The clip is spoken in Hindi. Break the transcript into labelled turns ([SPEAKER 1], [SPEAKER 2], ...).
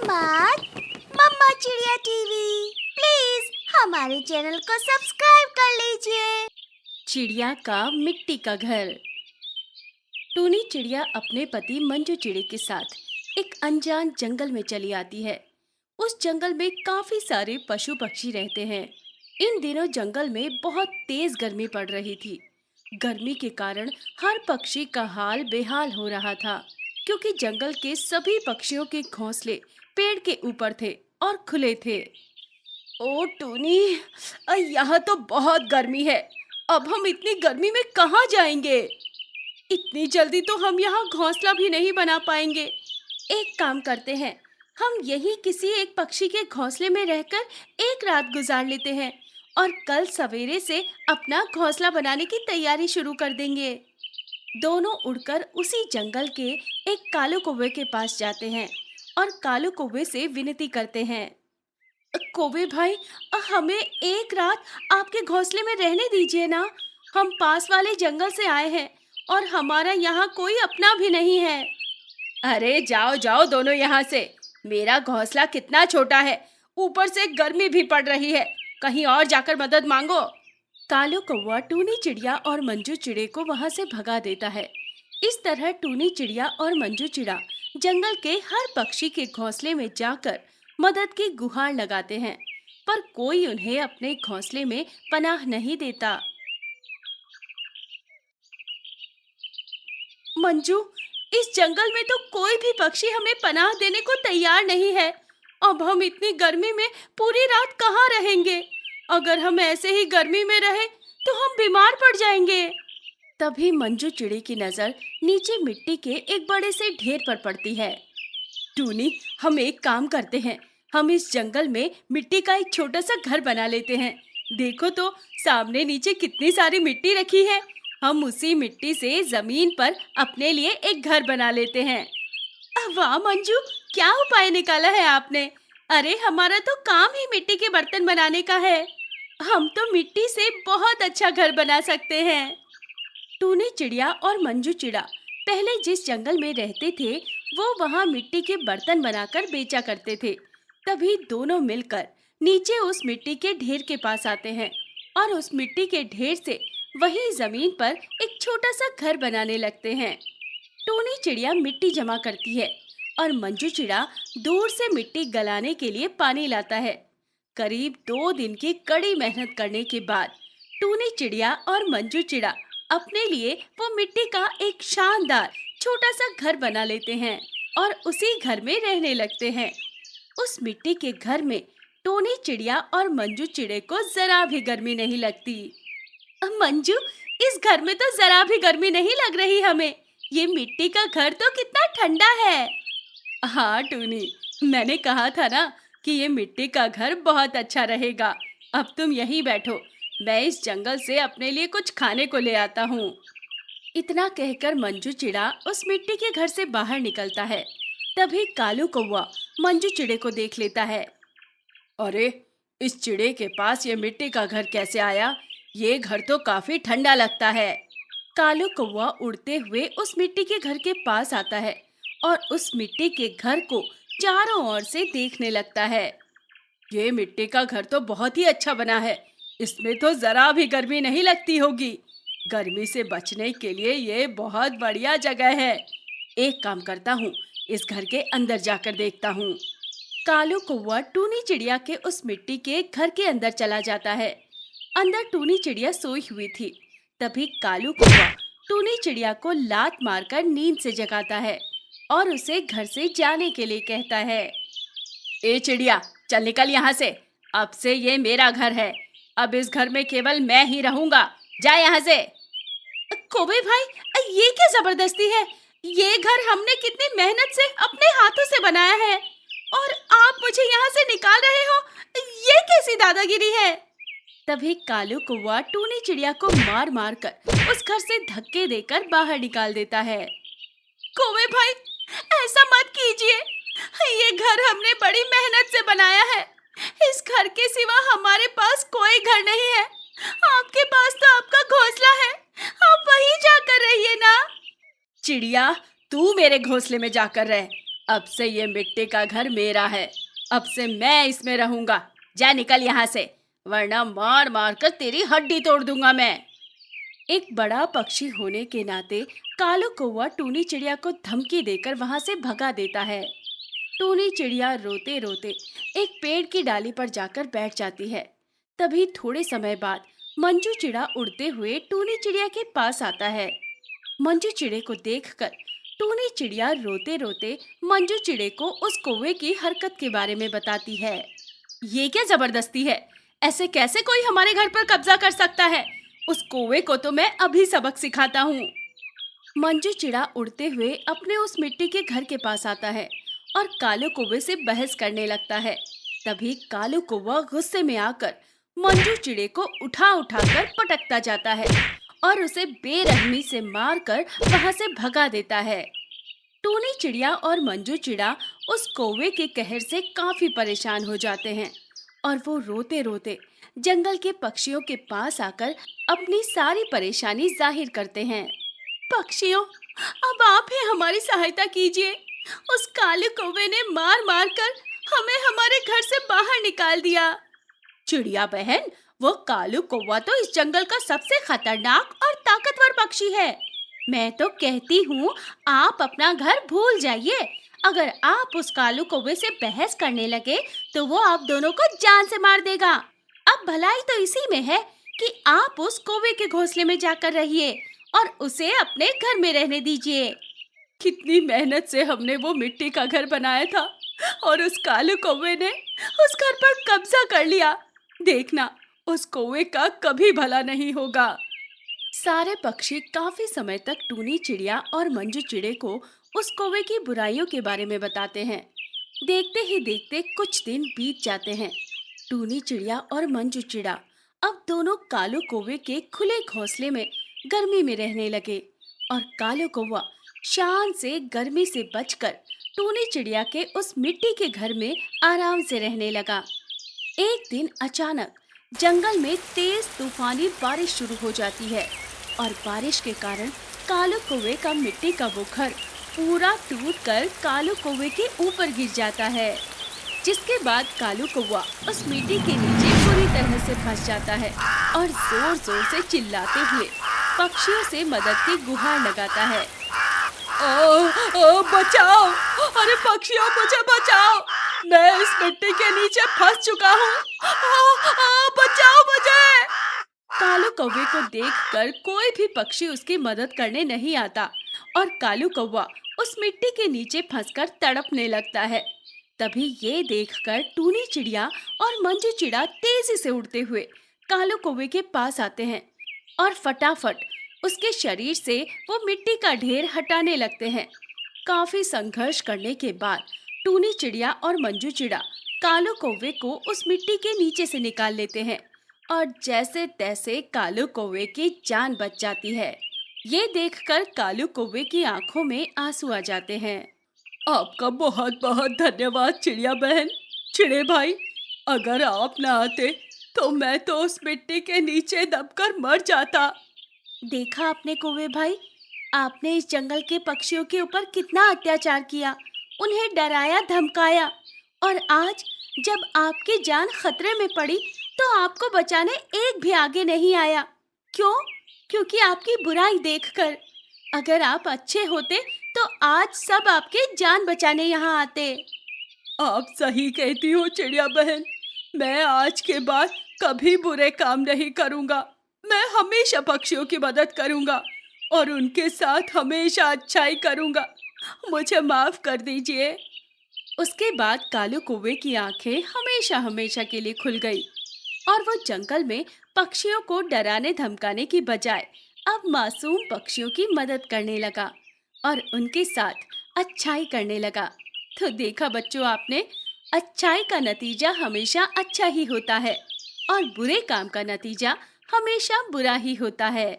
[SPEAKER 1] मत। मम्मा चिड़िया टीवी, प्लीज हमारे चैनल को सब्सक्राइब कर लीजिए।
[SPEAKER 2] चिड़िया का मिट्टी का घर। टूनी चिड़िया अपने पति मंजू चिड़ी के साथ एक अनजान जंगल में चली आती है। उस जंगल में काफी सारे पशु पक्षी रहते हैं। इन दिनों जंगल में बहुत तेज गर्मी पड़ रही थी। गर्मी के कारण हर पक्षी का हाल बेहाल हो रहा था, क्योंकि जंगल के सभी पक्षियों के घोंसले पेड़ के ऊपर थे और खुले थे। ओ टूनी, यहाँ तो बहुत गर्मी है। अब हम इतनी गर्मी में कहाँ जाएंगे? इतनी जल्दी तो हम यहाँ घोंसला भी नहीं बना पाएंगे। एक काम करते हैं, हम यहीं किसी एक पक्षी के घोंसले में रहकर एक रात गुजार लेते हैं और कल सवेरे से अपना घोंसला बनाने की तैयारी शुरू कर देंगे। दोनों उड़कर उसी जंगल के एक कालू कौवे के पास जाते हैं और कालू कौवे से विनती करते हैं। कौवे भाई, हमें एक रात आपके घोंसले में रहने दीजिए ना। हम पास वाले जंगल से आए हैं और हमारा यहाँ कोई अपना भी नहीं है। अरे जाओ जाओ दोनों यहाँ से। मेरा घोंसला कितना छोटा है, ऊपर से गर्मी भी पड़ रही है। कहीं और जाकर मदद मांगो। कालू कौवा टूनी चिड़िया और मंजू चिड़े को वहाँ से भगा देता है। इस तरह टूनी चिड़िया और मंजू चिड़ा जंगल के हर पक्षी के घोंसले में जाकर मदद की गुहार लगाते हैं, पर कोई उन्हें अपने घोंसले में पनाह नहीं देता। मंजू, इस जंगल में तो कोई भी पक्षी हमें पनाह देने को तैयार नहीं है। अब हम इतनी गर्मी में पूरी रात कहाँ रहेंगे? अगर हम ऐसे ही गर्मी में रहे तो हम बीमार पड़ जाएंगे। तभी मंजू चिड़ी की नजर नीचे मिट्टी के एक बड़े से ढेर पर पड़ती है। टूनी, हम एक काम करते हैं, हम इस जंगल में मिट्टी का एक छोटा सा घर बना लेते हैं। देखो तो सामने नीचे कितनी सारी मिट्टी रखी है। हम उसी मिट्टी से जमीन पर अपने लिए एक घर बना लेते हैं। वाह मंजू, क्या उपाय निकाला है आपने। अरे हमारा तो काम ही मिट्टी के बर्तन बनाने का है। हम तो मिट्टी से बहुत अच्छा घर बना सकते हैं। टूनी चिड़िया और मंजू चिड़ा पहले जिस जंगल में रहते थे, वो वहाँ मिट्टी के बर्तन बनाकर बेचा करते थे। तभी दोनों मिलकर नीचे उस मिट्टी के ढेर के पास आते हैं और उस मिट्टी के ढेर से वही जमीन पर एक छोटा सा घर बनाने लगते हैं। टूनी चिड़िया मिट्टी जमा करती है और मंजू चिड़ा दूर से मिट्टी गलाने के लिए पानी लाता है। करीब 2 दिन की कड़ी मेहनत करने के बाद टूनी चिड़िया और मंजू चिड़ा अपने लिए वो मिट्टी का एक शानदार छोटा सा घर बना लेते हैं और उसी घर में रहने लगते हैं। उस मिट्टी के घर में टूनी चिड़िया और मंजू चिड़े को जरा भी गर्मी नहीं लगती। मंजू, इस घर में तो जरा भी गर्मी नहीं लग रही हमें। ये मिट्टी का घर तो कितना ठंडा है। हाँ टूनी, मैंने कहा था ना कि ये मिट्टी का घर बहुत अच्छा रहेगा। अब तुम यहीं बैठो, मैं इस जंगल से अपने लिए कुछ खाने को ले आता हूँ। इतना कहकर मंजू चिड़ा उस मिट्टी के घर से बाहर निकलता है। तभी कालू कौवा मंजू चिड़े को देख लेता है। अरे, इस चिड़े के पास ये मिट्टी का घर कैसे आया? ये घर तो काफी ठंडा लगता है। कालू कौवा उड़ते हुए उस मिट्टी के घर के पास आता है और उस मिट्टी के घर को चारों ओर से देखने लगता है। ये मिट्टी का घर तो बहुत ही अच्छा बना है। इसमें तो जरा भी गर्मी नहीं लगती होगी। गर्मी से बचने के लिए ये बहुत बढ़िया जगह है। एक काम करता हूँ, इस घर के अंदर जाकर देखता हूँ। कालू कौवा टूनी चिड़िया के उस मिट्टी के घर के अंदर चला जाता है। अंदर टूनी चिड़िया सोई हुई थी। तभी कालू कौवा टूनी चिड़िया को लात मारकर नींद से जगाता है और उसे घर से जाने के लिए कहता है। ए चिड़िया, चल निकल यहाँ से। अब से ये मेरा घर है। अब इस घर में केवल मैं ही रहूंगा। जा यहाँ से। कौवे भाई, ये क्या जबरदस्ती है? ये घर हमने कितनी मेहनत से अपने हाथों से बनाया है और आप मुझे यहाँ से निकाल रहे हो? ये कैसी दादागिरी है? तभी कालू कौवा टूनी चिड़िया को मार मार कर उस घर से धक्के देकर बाहर निकाल देता है। कौवे भाई, ऐसा मत कीजिए। ये घर हमने बड़ी मेहनत से बनाया है। इस घर के सिवा हमारे पास कोई घर नहीं है। आपके पास तो आपका घोंसला है, आप वहीं जाकर रहिए ना। चिड़िया, तू मेरे घोंसले में जाकर रह। अब से ये मिट्टी का घर मेरा है। अब से मैं इसमें रहूंगा। जा निकल यहाँ से, वरना मार मार कर तेरी हड्डी तोड़ दूंगा मैं। एक बड़ा पक्षी होने के नाते कालू कौवा टूनी चिड़िया को धमकी देकर वहां से भगा देता है। टूनी चिड़िया रोते रोते एक पेड़ की डाली पर जाकर बैठ जाती है। तभी थोड़े समय बाद मंजू चिड़ा उड़ते हुए टूनी चिड़िया के पास आता है। मंजू चिड़े को देखकर टूनी चिड़िया रोते रोते मंजू चिड़े को उस कौवे की हरकत के बारे में बताती है। ये क्या जबरदस्ती है? ऐसे कैसे कोई हमारे घर पर कब्जा कर सकता है? उस कौवे को तो मैं अभी सबक सिखाता हूँ। मंजू चिड़ा उड़ते हुए अपने उस मिट्टी के घर के पास आता है और कालू कौवे से बहस करने लगता है। तभी कालू कौवा गुस्से में आकर मंजू चिड़े को उठा उठा कर पटकता जाता है और उसे बेरहमी से मारकर वहां से भगा देता है। टूनी चिड़िया और मंजू चिड़ा उस कौवे के कहर से काफी परेशान हो जाते हैं और वो रोते रोते जंगल के पक्षियों के पास आकर अपनी सारी परेशानी जाहिर करते हैं। पक्षियों, अब आप ही हमारी सहायता कीजिए। उस काले कौवे ने मार मार कर हमें हमारे घर से बाहर निकाल दिया। चिड़िया बहन, वो कालू कौवा तो इस जंगल का सबसे खतरनाक और ताकतवर पक्षी है। मैं तो कहती हूँ आप अपना घर भूल जाइए। अगर आप उस कालू कौवे से बहस करने लगे तो वो आप दोनों को जान से मार देगा। अब भलाई तो इसी में है कि आप उस कौवे के घोंसले में जाकर रहिए और उसे अपने घर में रहने दीजिए। कितनी मेहनत से हमने वो मिट्टी का घर बनाया था और उस कालू कौवे ने उस घर पर कब्जा कर लिया। देखना, उस कौवे का कभी भला नहीं होगा। सारे पक्षी काफी समय तक टूनी चिड़िया और मंजू चिड़े को उस कौवे की बुराइयों के बारे में बताते हैं। देखते ही देखते कुछ दिन बीत जाते हैं। टूनी चिड़िया और मंजू चिड़ा अब दोनों कालू कौवे के खुले घोंसले में गर्मी में रहने लगे और कालू कौवा शान से गर्मी से बचकर टूनी चिड़िया के उस मिट्टी के घर में आराम से रहने लगा। एक दिन अचानक जंगल में तेज तूफानी बारिश शुरू हो जाती है और बारिश के कारण कालू कौवे का मिट्टी का वो घर पूरा टूटकर कालू कौवे के ऊपर गिर जाता है, जिसके बाद कालू कौवा उस मिट्टी के नीचे पूरी तरह से फंस जाता है और जोर जोर से चिल्लाते हुए पक्षियों से मदद की गुहार लगाता है। ओ बचाओ! अरे पक्षियों, मुझे बचाओ! मैं इस मिट्टी के नीचे फंस चुका हूँ। बचाओ मुझे! कालू कौवे को देखकर कोई भी पक्षी उसकी मदद करने नहीं आता और कालू कौवा उस मिट्टी के नीचे फंसकर तड़पने लगता है। तभी ये देखकर टूनी चिड़िया और मंजू चिड़ा तेजी से उड़ते हुए कालू कौवे के पास आते हैं और फटाफट उसके शरीर से वो मिट्टी का ढेर हटाने लगते हैं। काफी संघर्ष करने के बाद टूनी चिड़िया और मंजू चिड़ा कालू कौवे को उस मिट्टी के नीचे से निकाल लेते हैं और जैसे तैसे कालू कौवे की जान बच जाती है। ये देखकर कालू कौवे की आंखों में आंसू आ जाते हैं। आपका बहुत बहुत धन्यवाद चिड़िया बहन। चिड़े भाई, अगर आप न आते तो मैं तो उस मिट्टी के नीचे दबकर मर जाता। देखा आपने कौवे भाई, आपने इस जंगल के पक्षियों के ऊपर कितना अत्याचार किया, उन्हें डराया धमकाया, और आज जब आपकी जान खतरे में पड़ी तो आपको बचाने एक भी आगे नहीं आया। क्यों? क्योंकि आपकी बुराई देखकर। अगर आप अच्छे होते तो आज सब आपकी जान बचाने यहाँ आते। आप सही कहती हो चिड़िया बहन। मैं आज के बाद कभी बुरे काम नहीं करूँगा। मैं हमेशा पक्षियों की मदद करूँगा और उनके साथ हमेशा अच्छाई करूँगा। मुझे माफ कर दीजिए। उसके बाद कालू कौवे की आंखें हमेशा हमेशा के लिए खुल गई और वो जंगल में पक्षियों को डराने धमकाने की बजाय अब मासूम पक्षियों की मदद करने लगा और उनके साथ अच्छाई करने लगा। तो देखा बच्चों आपने, अच्छाई का नतीजा हमेशा अच्छा ही होता है और बुरे काम का नतीजा हमेशा बुरा ही होता है।